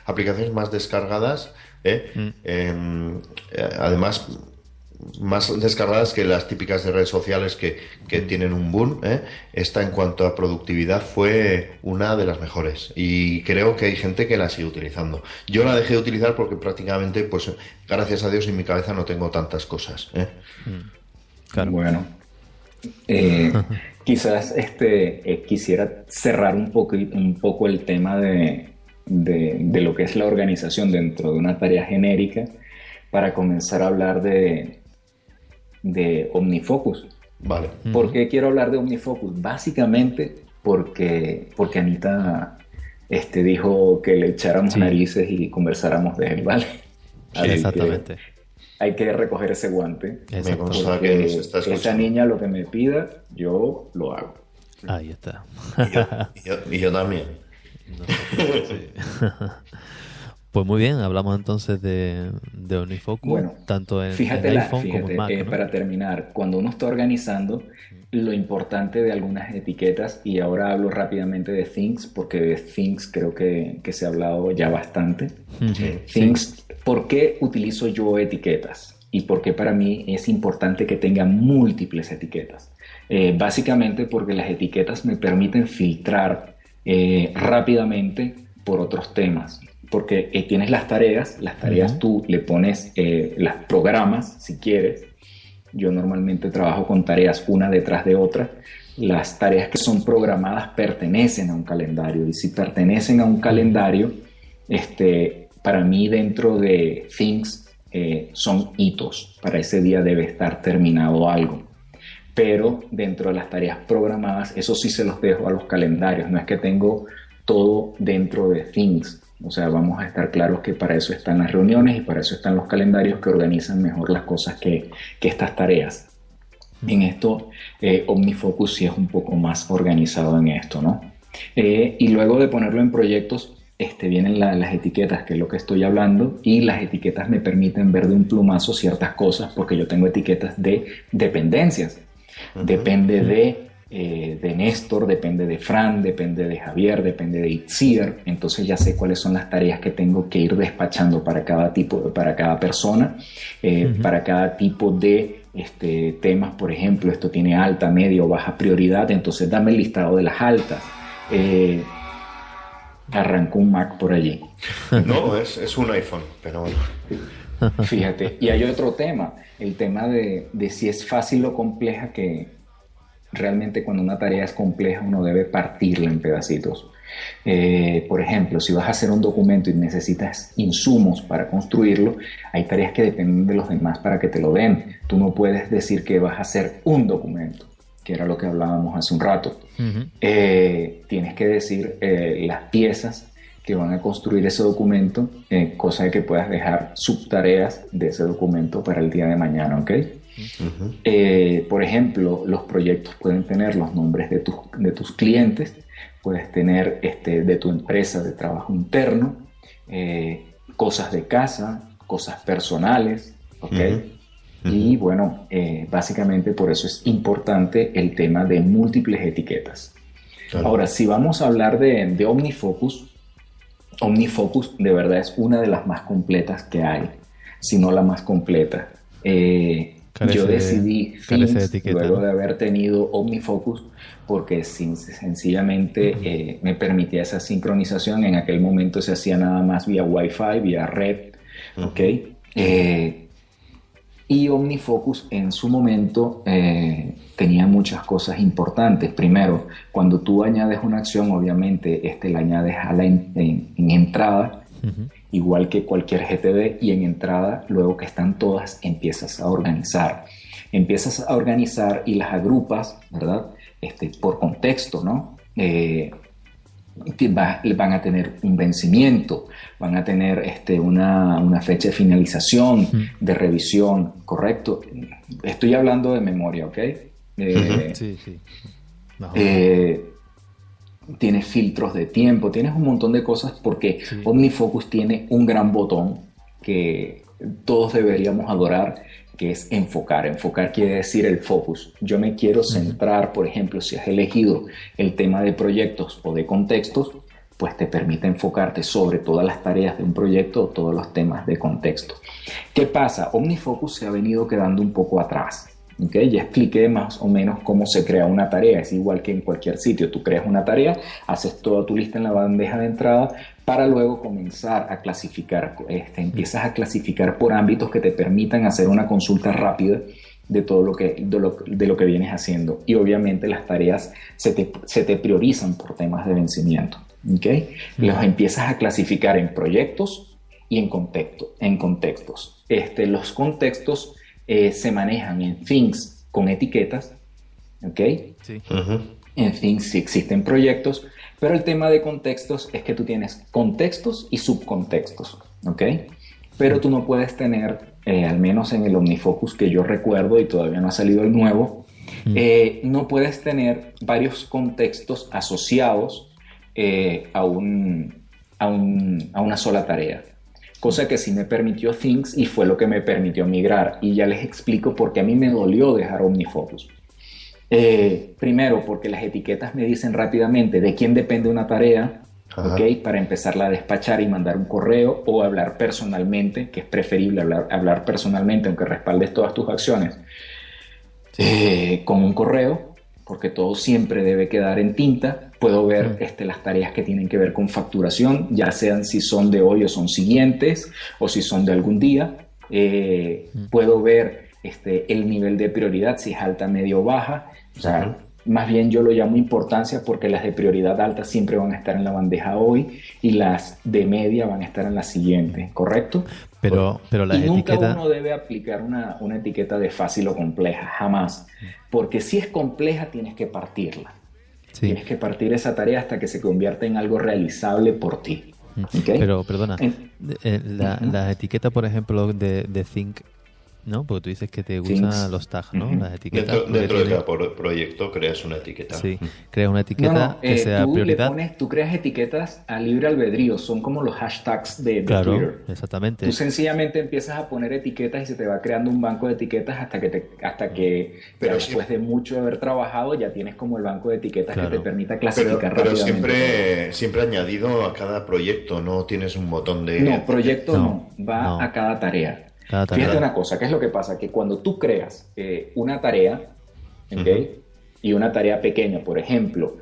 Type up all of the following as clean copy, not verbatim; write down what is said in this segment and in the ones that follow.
aplicaciones más descargadas, además más descargadas que las típicas de redes sociales que tienen un boom. Esta, en cuanto a productividad, fue una de las mejores y creo que hay gente que la sigue utilizando. Yo la dejé de utilizar porque prácticamente, pues gracias a Dios, en mi cabeza no tengo tantas cosas. Claro. Bueno, quizás quisiera cerrar un poco el tema de lo que es la organización dentro de una tarea genérica para comenzar a hablar de OmniFocus. Vale. ¿Por qué quiero hablar de OmniFocus? Básicamente porque Anita dijo que le echáramos narices y conversáramos de él, ¿vale? Sí, exactamente. Hay que recoger ese guante. Me consta que nos está esa escuchando. niña lo que me pida, yo lo hago. Ahí está. Y yo también. Sí. Pues muy bien, hablamos entonces de OmniFocus, Bueno, tanto en fíjate, iPhone como en Mac, ¿no? para terminar, cuando uno está organizando, lo importante de algunas etiquetas, y ahora hablo rápidamente de Things, porque de Things creo que se ha hablado ya bastante. Things, ¿por qué utilizo yo etiquetas? Y por qué para mí es importante que tenga múltiples etiquetas. Básicamente porque las etiquetas me permiten filtrar rápidamente por otros temas. Porque tienes las tareas tú le pones las programas si quieres. Yo normalmente trabajo con tareas una detrás de otra. Las tareas que son programadas pertenecen a un calendario, y si pertenecen a un calendario, para mí dentro de Things son hitos. Para ese día debe estar terminado algo. Pero dentro de las tareas programadas, eso sí se los dejo a los calendarios. No es que tengo todo dentro de Things. O sea, vamos a estar claros que para eso están las reuniones y para eso están los calendarios que organizan mejor las cosas que estas tareas. En esto, OmniFocus sí es un poco más organizado en esto, ¿no? Y luego de ponerlo en proyectos, vienen las etiquetas, que es lo que estoy hablando, y las etiquetas me permiten ver de un plumazo ciertas cosas, porque yo tengo etiquetas de dependencias. Depende de Néstor, depende de Fran, depende de Javier, depende de Itziar. Entonces ya sé cuáles son las tareas que tengo que ir despachando para cada persona, para cada tipo de temas. Por ejemplo, esto tiene alta, media o baja prioridad, entonces dame el listado de las altas. Arrancó un Mac por allí. No, es un iPhone, pero bueno. Fíjate, y hay otro tema, el tema de si es fácil o compleja, que realmente cuando una tarea es compleja uno debe partirla en pedacitos. Por ejemplo, si vas a hacer un documento y necesitas insumos para construirlo, hay tareas que dependen de los demás para que te lo den. Tú no puedes decir que vas a hacer un documento, que era lo que hablábamos hace un rato. Tienes que decir las piezas que van a construir ese documento, cosa de que puedas dejar subtareas de ese documento para el día de mañana, ¿ok? Por ejemplo, los proyectos pueden tener los nombres de tus clientes, puedes tener de tu empresa de trabajo interno, cosas de casa, cosas personales, ¿ok? Y bueno, básicamente por eso es importante el tema de múltiples etiquetas. Claro. Ahora, si vamos a hablar de OmniFocus, OmniFocus de verdad es una de las más completas que hay, si no la más completa. Yo decidí Things luego de haber tenido OmniFocus porque sencillamente me permitía esa sincronización. En aquel momento se hacía nada más vía Wi-Fi, vía red, ¿ok? Y OmniFocus en su momento tenía muchas cosas importantes. Primero, cuando tú añades una acción, obviamente la añades en entrada, igual que cualquier GTD, y en entrada, luego que están todas, empiezas a organizar. Empiezas a organizar y las agrupas, ¿verdad? Por contexto, ¿no? Van a tener un vencimiento, van a tener una fecha de finalización, de revisión, ¿correcto? Estoy hablando de memoria, ¿ok? Sí. Tienes filtros de tiempo, tienes un montón de cosas, porque OmniFocus tiene un gran botón que todos deberíamos adorar, que es enfocar. Enfocar quiere decir el focus. Yo me quiero centrar, por ejemplo, si has elegido el tema de proyectos o de contextos, pues te permite enfocarte sobre todas las tareas de un proyecto o todos los temas de contexto. ¿Qué pasa? OmniFocus se ha venido quedando un poco atrás. ¿Okay? Ya expliqué más o menos cómo se crea una tarea. Es igual que en cualquier sitio. Tú creas una tarea, haces toda tu lista en la bandeja de entrada para luego comenzar a clasificar. Empiezas a clasificar por ámbitos que te permitan hacer una consulta rápida de todo lo que vienes haciendo. Y obviamente las tareas se te priorizan por temas de vencimiento. ¿Okay? Los empiezas a clasificar en proyectos y en contextos. Los contextos se manejan en Things con etiquetas, ¿ok? Sí. En Things sí existen proyectos, pero el tema de contextos es que tú tienes contextos y subcontextos, ¿ok? Pero tú no puedes tener, al menos en el OmniFocus que yo recuerdo y todavía no ha salido el nuevo, no puedes tener varios contextos asociados a una sola tarea. Cosa que sí me permitió Things y fue lo que me permitió migrar. Y ya les explico por qué a mí me dolió dejar OmniFocus. Primero, porque las etiquetas me dicen rápidamente de quién depende una tarea, ¿okay? Para empezarla a despachar y mandar un correo o hablar personalmente, que es preferible hablar personalmente, aunque respaldes todas tus acciones, con un correo, porque todo siempre debe quedar en tinta. Puedo ver las tareas que tienen que ver con facturación, ya sean si son de hoy o son siguientes, o si son de algún día. Puedo ver el nivel de prioridad, si es alta, media o baja. O sea, más bien yo lo llamo importancia porque las de prioridad alta siempre van a estar en la bandeja hoy y las de media van a estar en la siguiente, ¿correcto? Pero las y nunca etiquetas... uno debe aplicar una etiqueta de fácil o compleja, jamás. Porque si es compleja tienes que partirla. Sí. Tienes que partir esa tarea hasta que se convierta en algo realizable por ti. ¿Okay? Pero, perdona, las etiquetas, por ejemplo, de Think, ¿no? Porque tú dices que te gustan los tags, ¿no? Las etiquetas. Dentro de cada proyecto creas una etiqueta. Sí, creas una etiqueta que sea prioridad. Tú creas etiquetas a libre albedrío, son como los hashtags de Twitter. Exactamente. Tú sencillamente empiezas a poner etiquetas y se te va creando un banco de etiquetas pero después de mucho haber trabajado ya tienes como el banco de etiquetas que te permita clasificar rápidamente. Pero siempre añadido a cada proyecto, no tienes un botón de... No, proyecto no, va a cada tarea. Fíjate una cosa, ¿qué es lo que pasa? Que cuando tú creas una tarea, ¿okay? Y una tarea pequeña, por ejemplo,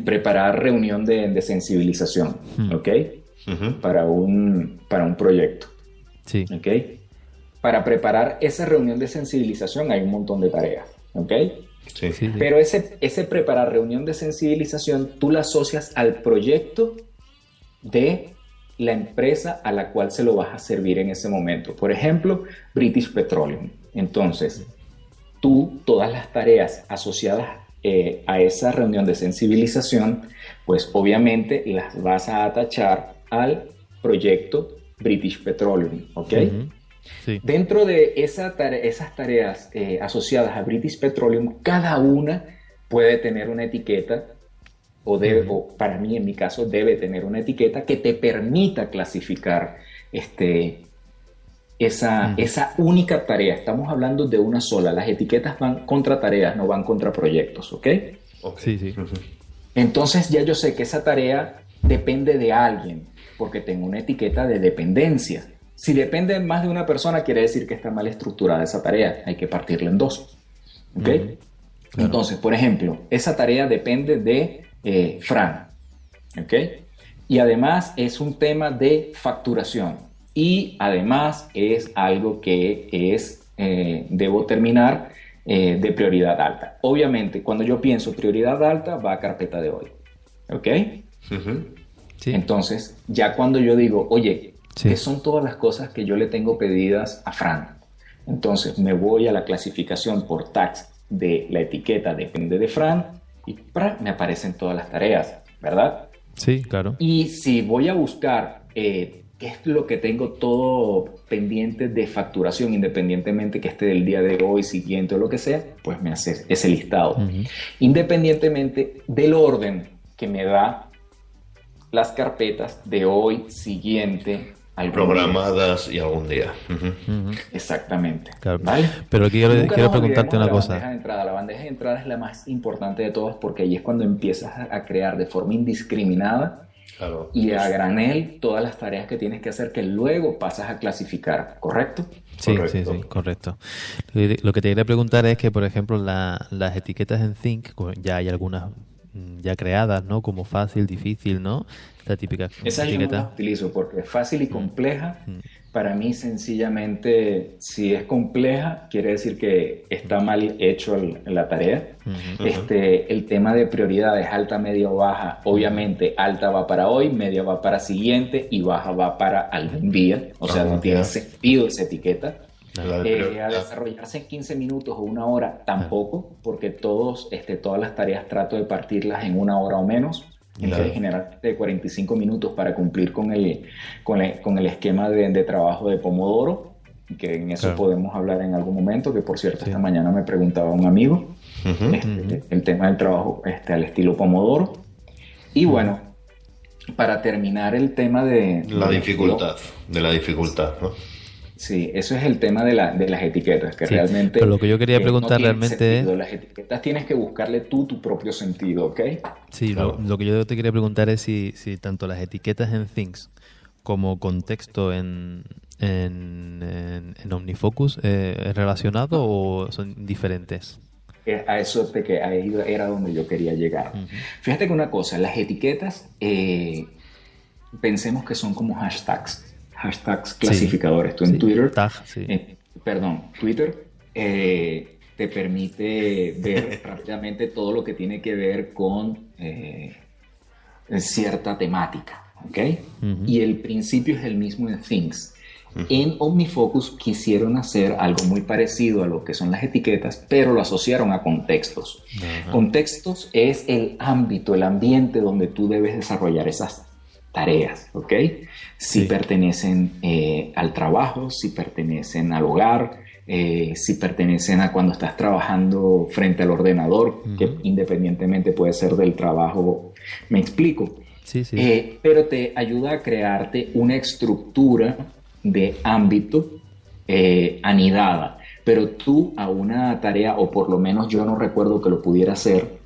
preparar reunión de sensibilización, ¿ok? Para un proyecto, sí. ¿ok? Para preparar esa reunión de sensibilización hay un montón de tareas, ¿ok? Sí. Sí. Pero ese preparar reunión de sensibilización tú la asocias al proyecto de la empresa a la cual se lo vas a servir en ese momento. Por ejemplo, British Petroleum. Entonces, todas las tareas asociadas a esa reunión de sensibilización, pues obviamente las vas a atachar al proyecto British Petroleum, ¿ok? Sí. Dentro de esas tareas asociadas a British Petroleum, cada una puede tener una etiqueta o para mí, en mi caso, debe tener una etiqueta que te permita clasificar esa única tarea. Estamos hablando de una sola. Las etiquetas van contra tareas, no van contra proyectos, ¿ok? Sí, sí. Entonces ya yo sé que esa tarea depende de alguien, porque tengo una etiqueta de dependencia. Si depende más de una persona, quiere decir que está mal estructurada esa tarea. Hay que partirla en dos, ¿ok? Claro. Entonces, por ejemplo, esa tarea depende de Fran, ¿ok? Y además es un tema de facturación y además es algo que debo terminar de prioridad alta. Obviamente, cuando yo pienso prioridad alta, va a carpeta de hoy, ¿ok? Sí. Entonces, ya cuando yo digo, oye, ¿qué son todas las cosas que yo le tengo pedidas a Fran? Entonces, me voy a la clasificación por tags de la etiqueta depende de Fran y me aparecen todas las tareas, ¿verdad? Sí, claro. Y si voy a buscar qué es lo que tengo todo pendiente de facturación, independientemente que esté del día de hoy, siguiente o lo que sea, pues me hace ese listado. Independientemente del orden que me da las carpetas de hoy, siguiente programadas y algún día. Exactamente. Claro. ¿Vale? Pero quiero preguntarte una cosa. La bandeja de entrada es la más importante de todas porque ahí es cuando empiezas a crear de forma indiscriminada y a granel todas las tareas que tienes que hacer que luego pasas a clasificar, ¿correcto? Sí, correcto. Lo que te quería preguntar es que, por ejemplo, las etiquetas en Think, ya hay algunas ya creadas, ¿no? Como fácil, difícil, ¿no? La típica esa etiqueta. yo no la utilizo porque es fácil y compleja. Para mí, sencillamente, si es compleja, quiere decir que está mal hecho la tarea. El tema de prioridades, alta, media o baja, obviamente alta va para hoy, media va para siguiente y baja va para algún día. O sea, no tiene sentido esa etiqueta. A desarrollarse en 15 minutos o una hora tampoco, porque todas las tareas trato de partirlas en una hora o menos. Entonces, generalmente 45 minutos para cumplir con el esquema de trabajo de Pomodoro, que en eso podemos hablar en algún momento, que por cierto esta mañana me preguntaba un amigo el tema del trabajo al estilo Pomodoro. Y bueno, para terminar el tema de la dificultad, ¿no? Sí, eso es el tema de las etiquetas, que realmente... Pero lo que yo quería preguntar realmente es... Las etiquetas tienes que buscarle tu propio sentido, ¿ok? Sí, claro. Lo que yo te quería preguntar es si tanto las etiquetas en Things como contexto en OmniFocus es relacionado o son diferentes. A eso ahí era donde yo quería llegar. Fíjate que una cosa, las etiquetas pensemos que son como hashtags clasificadores. Tú en Twitter, Twitter te permite ver rápidamente todo lo que tiene que ver con cierta temática, ¿ok? Y el principio es el mismo en Things. En OmniFocus quisieron hacer algo muy parecido a lo que son las etiquetas, pero lo asociaron a contextos. Contextos es el ámbito, el ambiente donde tú debes desarrollar esas tareas, ¿ok? Si pertenecen al trabajo, si pertenecen al hogar, si pertenecen a cuando estás trabajando frente al ordenador, que independientemente puede ser del trabajo, me explico. Pero te ayuda a crearte una estructura de ámbito anidada, pero tú a una tarea, o por lo menos yo no recuerdo que lo pudiera hacer,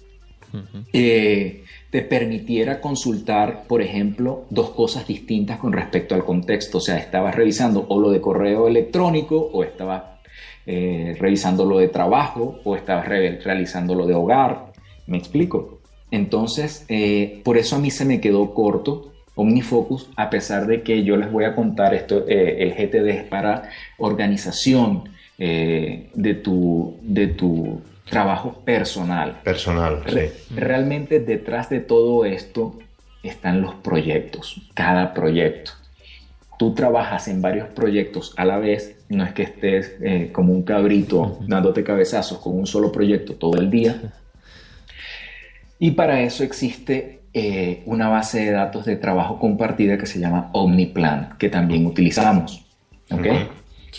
te permitiera consultar, por ejemplo, dos cosas distintas con respecto al contexto. O sea, estabas revisando o lo de correo electrónico, o estabas revisando lo de trabajo, o estabas realizando lo de hogar. ¿Me explico? Entonces, por eso a mí se me quedó corto OmniFocus, a pesar de que yo les voy a contar esto, el GTD es para organización de tu trabajo personal. Realmente detrás de todo esto están los proyectos, cada proyecto. Tú trabajas en varios proyectos a la vez, no es que estés como un cabrito dándote cabezazos con un solo proyecto todo el día. Y para eso existe una base de datos de trabajo compartida que se llama OmniPlan, que también utilizamos. ¿Ok?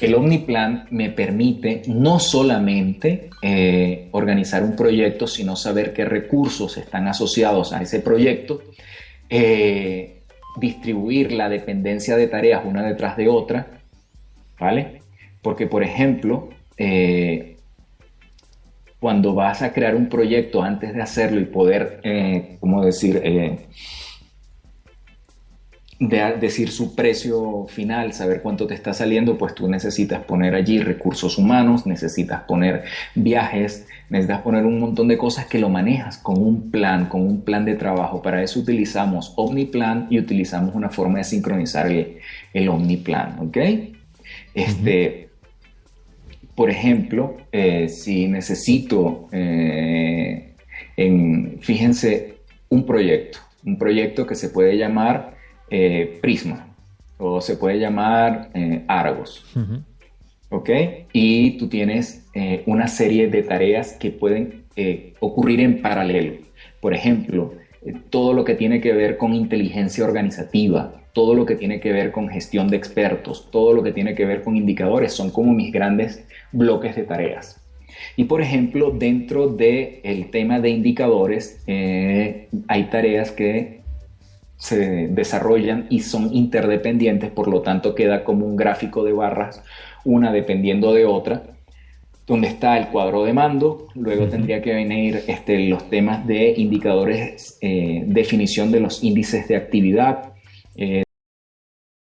El OmniPlan me permite no solamente organizar un proyecto, sino saber qué recursos están asociados a ese proyecto, distribuir la dependencia de tareas una detrás de otra, ¿vale? Porque, por ejemplo, cuando vas a crear un proyecto, antes de hacerlo y poder, decir su precio final, saber cuánto te está saliendo, pues tú necesitas poner allí recursos humanos, necesitas poner viajes, necesitas poner un montón de cosas que lo manejas con un plan de trabajo. Para eso utilizamos OmniPlan y utilizamos una forma de sincronizar el OmniPlan, ¿ok? Por ejemplo, si necesito, fíjense, un proyecto que se puede llamar Prisma, o se puede llamar Argos, ¿ok? Y tú tienes una serie de tareas que pueden ocurrir en paralelo. Por ejemplo, todo lo que tiene que ver con inteligencia organizativa, todo lo que tiene que ver con gestión de expertos, todo lo que tiene que ver con indicadores, son como mis grandes bloques de tareas. Y por ejemplo, dentro del tema de indicadores, hay tareas que se desarrollan y son interdependientes, por lo tanto queda como un gráfico de barras, una dependiendo de otra, donde está el cuadro de mando, luego tendría que venir los temas de indicadores, definición de los índices de actividad,